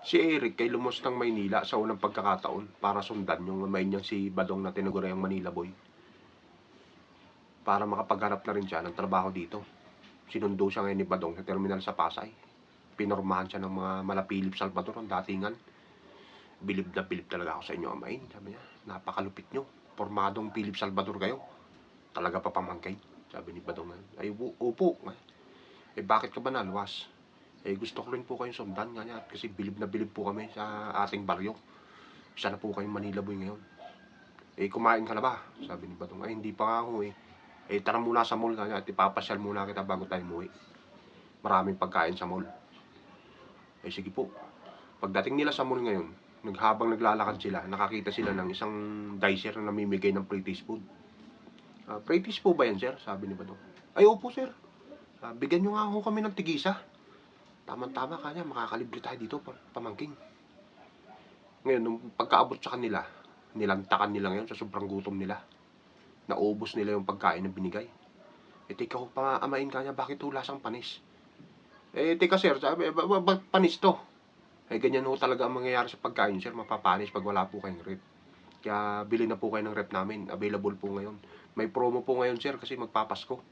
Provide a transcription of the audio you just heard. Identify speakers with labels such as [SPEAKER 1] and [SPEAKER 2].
[SPEAKER 1] Si Eric ay lumos ng Maynila sa unang pagkakataon para sundan yung may niyang si Badong na tinaguriang Manila Boy para makapaghanap na rin siya ng trabaho dito. Sinundo siya ngayon ni Badong sa terminal sa Pasay. Pinormahan siya ng mga malapilip Salvador ang datingan. Bilib na bilib talaga ako sa inyo, amain. Sabi niya, napakalupit nyo. Pormadong Philip Salvador kayo. Talaga pa pamangkin. Sabi ni Badong, ay upo. Eh bakit ka ba naluwas? Eh gusto ko rin po kayong sundan nga niya kasi bilib na bilib po kami sa ating baryo. Isa na po kayong Manila Boy ngayon. Eh kumain ka na ba? Sabi ni Badong, ay hindi pa nga ako eh. Eh tara muna sa mall nga niya at ipapasyal muna kita bago tayo umuwi. Maraming pagkain sa mall. Eh sige po. Pagdating nila sa mall ngayon, habang naglalakad sila, nakakita sila ng isang dicer na namimigay ng British food. British po ba yan, sir? Sabi ni Badong. Ay, opo, sir. Bigyan nyo nga ako kami ng tigisa. Tama-tama kanya, makakalibre tayo dito, pamangking. Ngayon, nung pagkaabot sa kanila, nilantakan nila ngayon sa sobrang gutom nila. Naubos nila yung pagkain na binigay. Eh, teka ko pa amain kanya, bakit lasang panis? Eh, teka sir, sabi, panis to? Eh, ganyan ho talaga ang mangyayari sa pagkain, sir. Mapapanis pag wala po kayong rep. Kaya, bili na po kayo ng rep namin. Available po ngayon. May promo po ngayon, sir, kasi magpapasko.